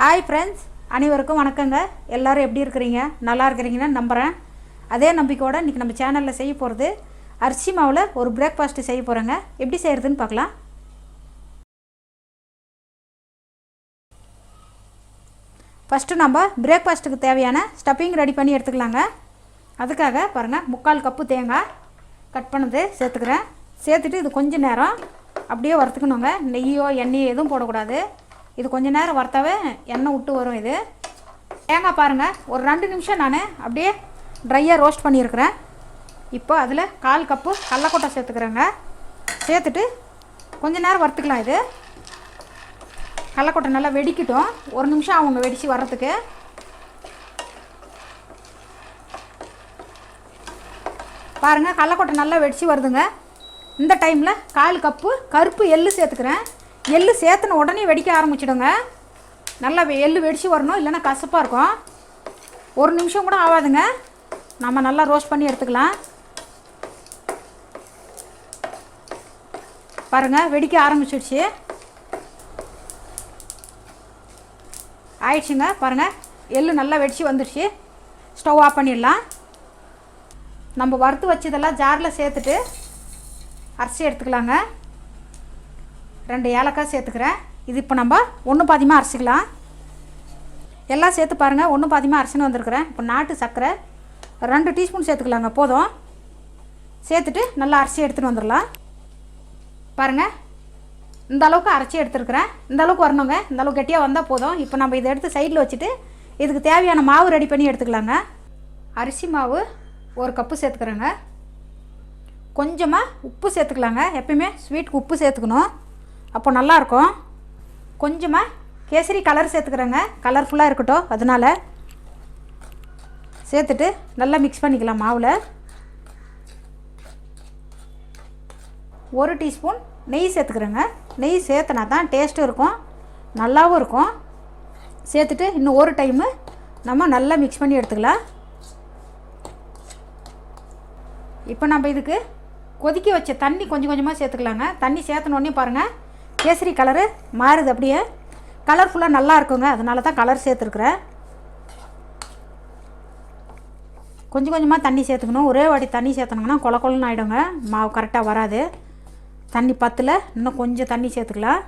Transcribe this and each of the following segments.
Hi friends, அனைவருக்கும் வணக்கங்க. எல்லோரும் எப்படி இருக்கிறீங்க? நல்லா இருக்கிறீங்கன்னு நம்புகிறேன். அதே நம்பிக்கையோடு இன்றைக்கி நம்ம சேனலில் செய்ய போகிறது அரிசி மாவில் ஒரு பிரேக்ஃபாஸ்ட்டு செய்ய போகிறேங்க. எப்படி செய்கிறதுன்னு பார்க்கலாம். ஃபஸ்ட்டு நம்ம பிரேக்ஃபாஸ்ட்டுக்கு தேவையான ஸ்டஃபிங் ரெடி பண்ணி எடுத்துக்கலாங்க. அதுக்காக பாருங்கள், 3/4 கப்பு தேங்காய் கட் பண்ணது சேர்த்துக்கிறேன். சேர்த்துட்டு இது கொஞ்சம் நேரம் அப்படியே வறுத்துக்கணுங்க. நெய்யோ எண்ணெயோ எதுவும் போடக்கூடாது. இது கொஞ்சம் நேரம் வறுத்தாவே எண்ணெய் விட்டு வரும். இது தேங்காய் பாருங்கள், ஒரு 2 நிமிஷம் நான் அப்படியே ட்ரையாக ரோஸ்ட் பண்ணியிருக்கிறேன். இப்போ அதில் 1/4 கப்பு கடலக்கொட்டை சேர்த்துக்கிறேங்க. சேர்த்துட்டு கொஞ்சம் நேரம் வறுத்துக்கலாம். இது கடலக்கொட்டை நல்லா வெடிக்கட்டும். 1 நிமிஷம் அவங்க வெடித்து வர்றதுக்கு. பாருங்கள், கடலக்கொட்டை நல்லா வெடித்து வருதுங்க. இந்த டைமில் 1/4 கப்பு கருப்பு எள்ளு சேர்த்துக்கிறேன். எள்ளு சேர்த்துன உடனே வெடிக்க ஆரம்பிச்சிடுங்க. நல்லா எள்ளு வெடித்து வரணும், இல்லைன்னா கசப்பாக இருக்கும். 1 நிமிஷம் கூட ஆகாதுங்க. நம்ம நல்லா ரோஸ்ட் பண்ணி எடுத்துக்கலாம். பாருங்கள், வெடிக்க ஆரம்பிச்சிடுச்சு. ஆயிடுச்சுங்க. பாருங்கள், எள்ளு நல்லா வெடித்து வந்துடுச்சு. ஸ்டவ் ஆஃப் பண்ணிடலாம். நம்ம வறுத்து வச்சதெல்லாம் ஜாரில் சேர்த்துட்டு அரிசி எடுத்துக்கலாங்க. 2 ஏலக்காய் சேர்த்துக்கிறேன். இது இப்போ நம்ம 1 பாதியமாக அரைச்சிக்கலாம். எல்லாம் சேர்த்து பாருங்கள், 1 பாதியமாக அரைச்சின்னு வந்திருக்கிறேன். இப்போ நாட்டு சர்க்கரை 2 டீஸ்பூன் சேர்த்துக்கலாங்க, போதும். சேர்த்துட்டு நல்லா அரைச்சி எடுத்துகிட்டு வந்துடலாம். பாருங்கள், இந்த அளவுக்கு அரைச்சி எடுத்துருக்குறேன். இந்த அளவுக்கு வரணுங்க. இந்த அளவுக்கு கெட்டியாக வந்தால் போதும். இப்போ நம்ம இதை எடுத்து சைடில் வச்சுட்டு இதுக்கு தேவையான மாவு ரெடி பண்ணி எடுத்துக்கலாங்க. அரிசி மாவு 1 கப்பு சேர்த்துக்கிறேங்க. கொஞ்சமாக உப்பு சேர்த்துக்கலாங்க. எப்பயுமே ஸ்வீட்டுக்கு உப்பு சேர்த்துக்கணும், அப்போ நல்லாயிருக்கும். கொஞ்சமாக கேசரி கலர் சேர்த்துக்கிறேங்க, கலர்ஃபுல்லாக இருக்கட்டும், அதனால் சேர்த்துட்டு நல்லா மிக்ஸ் பண்ணிக்கலாம். மாவில் 1 டீஸ்பூன் நெய் சேர்த்துக்கிறேங்க. நெய் சேர்த்துனா தான் டேஸ்ட்டும் இருக்கும், நல்லாவும் இருக்கும். சேர்த்துட்டு இன்னும் ஒரு டைமு நம்ம நல்லா மிக்ஸ் பண்ணி எடுத்துக்கலாம். இப்போ நம்ம இதுக்கு கொதிக்க வச்ச தண்ணி கொஞ்சம் கொஞ்சமாக சேர்த்துக்கலாங்க. தண்ணி சேர்த்தனோடனே பாருங்கள், கேசரி கலரு மாறுது, அப்படியே கலர்ஃபுல்லாக நல்லா இருக்குங்க. அதனால தான் கலர் சேர்த்துருக்குறேன். கொஞ்சம் கொஞ்சமாக தண்ணி சேர்த்துக்கணும். ஒரே வாட்டி தண்ணி சேர்த்தனோங்கன்னா கொல கொலன்னு ஆகிடுங்க, மாவு கரெக்டாக வராது. தண்ணி பத்தில் இன்னும் கொஞ்சம் தண்ணி சேர்த்துக்கலாம்.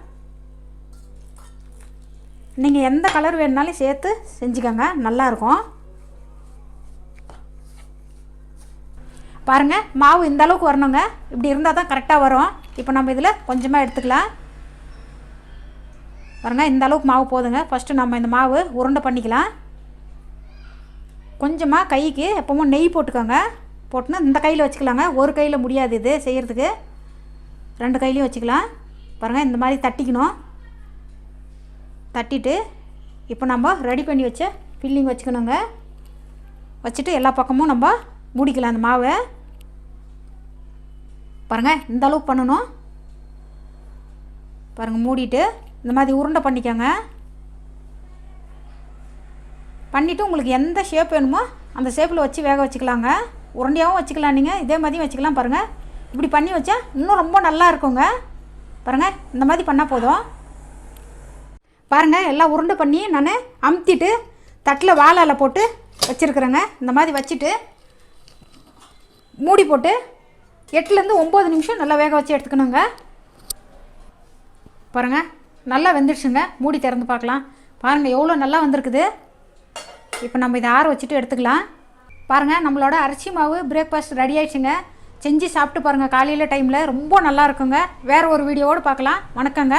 நீங்கள் எந்த கலர் வேணுனாலும் சேர்த்து செஞ்சுக்கோங்க, நல்லாயிருக்கும். பாருங்கள், மாவு இந்த அளவுக்கு வரணுங்க. இப்படி இருந்தால் தான் கரெக்டாக வரும். இப்போ நம்ம இதில் கொஞ்சமாக எடுத்துக்கலாம். பாருங்கள், இந்த அளவுக்கு மாவு போதுங்க. ஃபஸ்ட்டு நம்ம இந்த மாவு உருண்டை பண்ணிக்கலாம். கொஞ்சமாக கைக்கு எப்பவும் நெய் போட்டுக்கோங்க. போட்டுனா இந்த கையில் வச்சுக்கலாங்க. ஒரு கையில் முடியாது இது செய்கிறதுக்கு, 2 கையிலையும் வச்சுக்கலாம். பாருங்கள், இந்த மாதிரி தட்டிக்கணும். தட்டிட்டு இப்போ நம்ம ரெடி பண்ணி வச்ச ஃபில்லிங் வச்சுக்கணுங்க. வச்சுட்டு எல்லா பக்கமும் நம்ம மூடிக்கலாம் அந்த மாவை. பாருங்கள், இந்த அளவுக்கு பண்ணணும். பாருங்கள், மூடிட்டு இந்த மாதிரி உருண்டை பண்ணிக்கோங்க. பண்ணிவிட்டு உங்களுக்கு எந்த ஷேப் வேணுமோ அந்த ஷேப்பில் வச்சு வேக வச்சுக்கலாங்க. உருண்டையாகவும் வச்சுக்கலாம், நீங்கள் இதே மாதிரியும் வச்சுக்கலாம். பாருங்கள், இப்படி பண்ணி வச்சா இன்னும் ரொம்ப நல்லா இருக்குங்க. பாருங்கள், இந்த மாதிரி பண்ணால் போதும். பாருங்கள், எல்லாம் உருண்டை பண்ணி நான் அமுத்திட்டு தட்டில் வாழை போட்டு வச்சுருக்குறேங்க. இந்த மாதிரி வச்சுட்டு மூடி போட்டு 8லேருந்து 9 நிமிஷம் நல்லா வேக வச்சு எடுத்துக்கணுங்க. பாருங்கள், நல்லா வெந்துடுச்சுங்க. மூடி திறந்து பார்க்கலாம். பாருங்கள், எவ்வளோ நல்லா வந்திருக்குது. இப்போ நம்ம இதை ஆற வச்சுட்டு எடுத்துக்கலாம். பாருங்கள், நம்மளோட அரிசி மாவு பிரேக்ஃபாஸ்ட் ரெடி ஆகிடுச்சுங்க. செஞ்சு சாப்பிட்டு பாருங்கள், காலையில் டைமில் ரொம்ப நல்லா இருக்குங்க. வேறு ஒரு வீடியோவோடு பார்க்கலாம். வணக்கங்க.